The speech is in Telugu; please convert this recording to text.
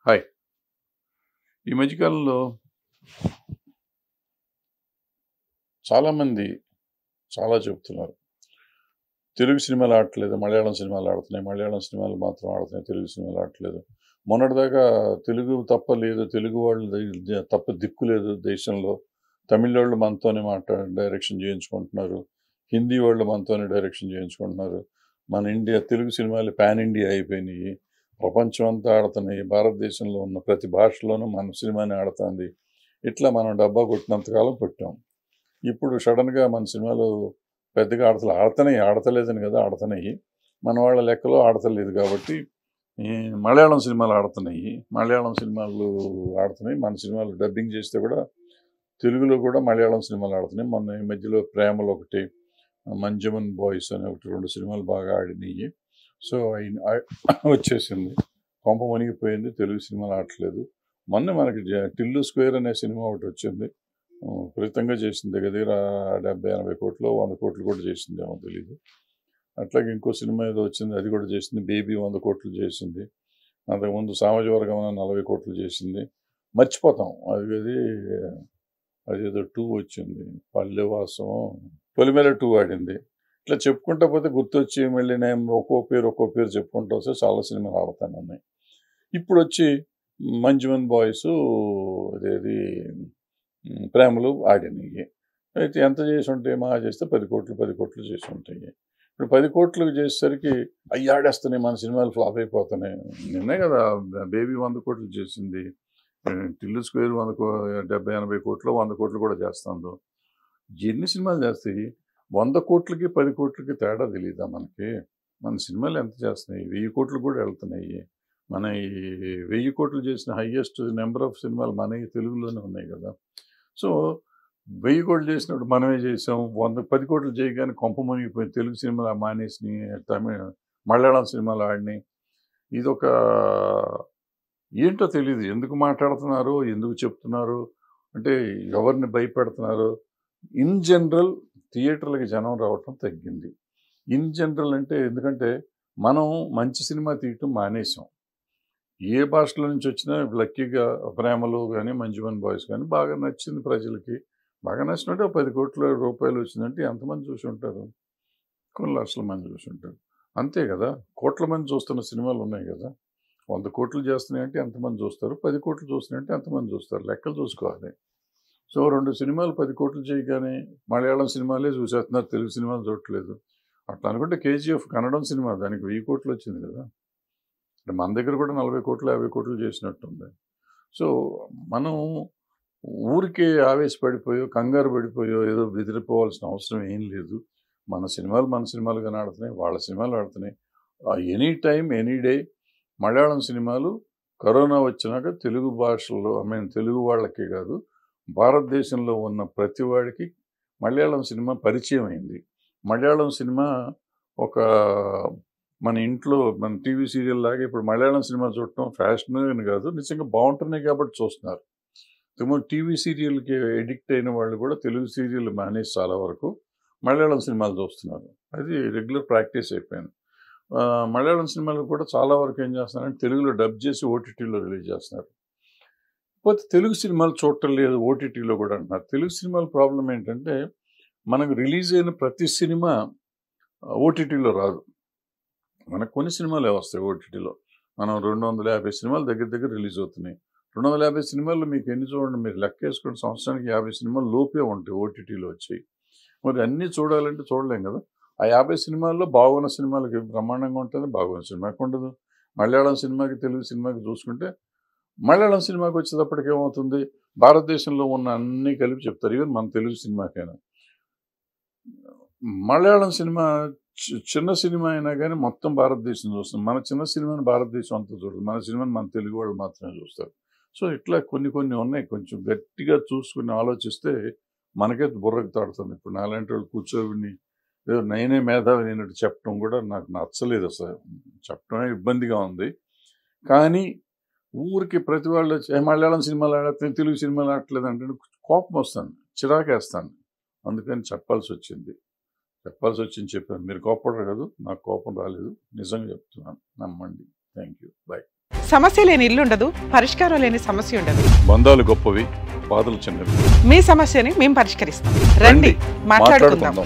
హాయ్. ఈ మధ్య కాలంలో చాలామంది చాలా చెప్తున్నారు. తెలుగు సినిమాలు ఆడట్లేదు. మలయాళం సినిమాలు ఆడుతున్నాయి. మలయాళం సినిమాలు మాత్రం ఆడుతున్నాయి. తెలుగు సినిమాలు ఆడట్లేదు. మొన్నటిదాకా తెలుగు తప్ప లేదు. తెలుగు వాళ్ళు తప్ప దిక్కు లేదు దేశంలో. తమిళోళ్ళు మనతోనే డైరెక్షన్ చేయించుకుంటున్నారు. హిందీ వాళ్ళు మనతోనే డైరెక్షన్ చేయించుకుంటున్నారు. మన ఇండియా తెలుగు సినిమాలు పాన్ ఇండియా అయిపోయినాయి. ప్రపంచం అంతా ఆడుతున్నాయి. భారతదేశంలో ఉన్న ప్రతి భాషలోనూ మన సినిమాని ఆడుతుంది. ఇట్లా మనం డబ్బా కొట్టినంతకాలం కొట్టాం. ఇప్పుడు సడన్గా మన సినిమాలు పెద్దగా ఆడతలేదని కదా ఆడుతున్నాయి. మన వాళ్ళ లెక్కలో ఆడతలేదు కాబట్టి ఈ మలయాళం సినిమాలు ఆడుతున్నాయి. మలయాళం సినిమాలు ఆడుతున్నాయి. మన సినిమాలు డబ్బింగ్ చేస్తే కూడా తెలుగులో కూడా మలయాళం సినిమాలు ఆడుతున్నాయి. మొన్న ఈ మధ్యలో ప్రేమలో ఒకటి, మంజమన్ బాయ్స్ అనే ఒకటి 2 సినిమాలు బాగా ఆడినాయి. సో వచ్చేసింది. కొంప మునిగిపోయింది. తెలుగు సినిమాలు ఆడట్లేదు. మొన్న మనకి టిల్లు స్క్వేర్ అనే సినిమా ఒకటి వచ్చింది. విపరీతంగా చేసింది. దగ్గర 70-80 కోట్లు 100 కోట్లు కూడా చేసిందేమో తెలీదు. అట్లాగే ఇంకో సినిమా ఏదో వచ్చింది, అది కూడా చేసింది. బేబీ 100 కోట్లు చేసింది. అంతకుముందు సామాజిక వర్గం 40 కోట్లు చేసింది. మర్చిపోతాం. అదేదో 2 వచ్చింది, పల్లెవాసం, పొలిమేర 2 ఆడింది. ఇట్లా చెప్పుకుంటా పోతే గుర్తొచ్చి మళ్ళీ నేను ఒక్కో పేరు చెప్పుకుంటూ వస్తే చాలా సినిమాలు ఆడుతాను ఉన్నాయి. ఇప్పుడు వచ్చి మంజుమన్ బాయ్స్ అదేది ప్రేమలు ఆడినాయి. అయితే ఎంత చేసి ఉంటాయి? మహా చేస్తే 10 కోట్లు చేసి ఉంటాయి. ఇప్పుడు 10 కోట్లకు చేసేసరికి అవి ఆడేస్తున్నాయి. మన సినిమాలు ఫ్లాప్ అయిపోతున్నాయి. నిన్నే కదా బేబీ 100 కోట్లు చేసింది. టిల్లు స్క్వేర్ 70-80 కోట్లు 100 కోట్లు కూడా చేస్తుందో. ఎన్ని సినిమాలు చేస్తాయి? 100 కోట్లకి 10 కోట్లకి తేడా తెలియదా మనకి? మన సినిమాలు ఎంత చేస్తున్నాయి? 1000 కోట్లు కూడా వెళ్తున్నాయి. మన ఈ 1000 కోట్లు చేసిన హైయెస్ట్ నెంబర్ ఆఫ్ సినిమాలు మన తెలుగులోనే ఉన్నాయి కదా. సో 1000 కోట్లు చేసినప్పుడు మనమే చేసాం. 10 కోట్లు చేయగానే కొంప మునిగిపోయింది. తెలుగు సినిమాలు మానేసినాయి. మలయాళం సినిమాలు ఆడినాయి. ఇదొక ఏంటో తెలియదు. ఎందుకు మాట్లాడుతున్నారు? ఎందుకు చెప్తున్నారు? అంటే ఎవరిని భయపెడుతున్నారు? ఇన్ జనరల్ థియేటర్లకి జనం రావటం తగ్గింది. ఇన్ జనరల్ అంటే ఎందుకంటే మనం మంచి సినిమా తీయటం మానేసాం. ఏ భాషలో నుంచి వచ్చినా లక్కీగా ప్రేమలు కానీ మంజుమన్ బాయ్స్ కానీ బాగా నచ్చింది ప్రజలకి. బాగా నచ్చినట్టు 10 కోట్ల రూపాయలు వచ్చిందంటే ఎంతమంది చూసి ఉంటారు? కొన్ని లక్షల మంది చూసి ఉంటారు. అంతే కదా. కోట్ల మంది చూస్తున్న సినిమాలు ఉన్నాయి కదా. 100 కోట్లు చేస్తున్నాయంటే ఎంతమంది చూస్తారు? 10 కోట్లు చూస్తున్నాయంటే ఎంతమంది చూస్తారు? లెక్కలు చూసుకోవాలి. సో 2 సినిమాలు 10 కోట్లు చేయగానే మలయాళం సినిమాలే చూసేస్తున్నారు. తెలుగు సినిమాలు చూడట్లేదు. అట్లా అనుకుంటే కేజీఎఫ్ కన్నడం సినిమా దానికి 1000 కోట్లు వచ్చింది కదా. అంటే మన దగ్గర కూడా 40 కోట్లు 50 కోట్లు చేసినట్టుంది. సో మనం ఊరికే ఆవేశపడిపోయో కంగారు పడిపోయో ఏదో బెదిరిపోవాల్సిన అవసరం ఏం లేదు. మన సినిమాలుగానే ఆడుతున్నాయి. వాళ్ళ సినిమాలు ఆడుతున్నాయి. Any time any day Malayalam సినిమాలు కరోనా వచ్చినాక తెలుగు భాషలో తెలుగు వాళ్ళకే కాదు భారతదేశంలో ఉన్న ప్రతి వాడికి మలయాళం సినిమా పరిచయం అయింది. మలయాళం సినిమా ఒక మన ఇంట్లో మన టీవీ సీరియల్ లాగా ఇప్పుడు మలయాళం సినిమా చూడటం ఫ్యాషన్ అని కాదు, నిజంగా బాగుంటున్నాయి కాబట్టి చూస్తున్నారు. టీవీ సీరియల్కి ఎడిక్ట్ అయిన వాళ్ళు కూడా తెలుగు సీరియల్ మానేసి చాలా వరకు మలయాళం సినిమాలు చూస్తున్నారు. అది రెగ్యులర్ ప్రాక్టీస్ అయిపోయింది. మలయాళం సినిమాలు కూడా చాలా వరకు ఏం చేస్తున్నారంటే తెలుగులో డబ్ చేసి ఓటీటీలో రిలీజ్ చేస్తున్నారు. పోతే తెలుగు సినిమాలు చూడటం లేదు ఓటీటీలో కూడా అంటున్నారు. తెలుగు సినిమాల ప్రాబ్లం ఏంటంటే మనకు రిలీజ్ అయిన ప్రతి సినిమా ఓటీటీలో రాదు. మనకు కొన్ని సినిమాలే వస్తాయి ఓటీటీలో. మనం 250 సినిమాలు దగ్గర రిలీజ్ అవుతున్నాయి. 250 సినిమాల్లో మీకు ఎన్ని చూడండి, మీరు లెక్క వేసుకుని సంవత్సరానికి 50 సినిమాలు లోపే ఉంటాయి ఓటీటీలో వచ్చాయి. మరి అన్నీ చూడాలంటే చూడలేం కదా. ఆ 50 సినిమాల్లో బాగున్న సినిమాలకి బ్రహ్మాండంగా ఉంటుంది, బాగున్న సినిమాకి ఉండదు. మలయాళం సినిమాకి తెలుగు సినిమాకి చూసుకుంటే మలయాళం సినిమాకి వచ్చేటప్పటికి ఏమవుతుంది, భారతదేశంలో ఉన్న అన్నీ కలిపి చెప్తారు. ఈవెన్ మన తెలుగు సినిమాకైనా మలయాళం సినిమా చిన్న సినిమా అయినా కానీ మొత్తం భారతదేశం చూస్తుంది. మన చిన్న సినిమాని భారతదేశం అంతా చూడదు. మన సినిమాని మన తెలుగు వాళ్ళు మాత్రమే చూస్తారు. సో ఇట్లా కొన్ని ఉన్నాయి. కొంచెం గట్టిగా చూసుకుని ఆలోచిస్తే మనకే బుర్రకు తాడుతుంది. ఇప్పుడు నాలాంటి వాళ్ళు కూర్చోని ఏదో నేనే మేధావి అయినట్టు చెప్పడం కూడా నాకు నచ్చలేదు. అసలు చెప్పడమే ఇబ్బందిగా ఉంది. కానీ ఊరికి ప్రతి వాళ్ళు మలయాళం సినిమాలు ఆడుతున్నాయి తెలుగు సినిమాలు ఆడట్లేదు అంటే కోపం వస్తాను, చిరాకేస్తాను. అందుకని చెప్పాల్సి వచ్చింది చెప్పాను. మీరు కోపడరు కదా, నాకు కోపం రాలేదు. నిజంగా చెప్తున్నాను, నమ్మండి. Thank you. బై. సమస్య లేని ఇల్లు ఉండదు, పరిష్కారం లేని సమస్య ఉండదు. బంధాలు గొప్పవి, బాధలు చిన్నవి. మీ సమస్యని మేము పరిష్కరిస్తాం. రండి, మాట్లాడుకుందాం.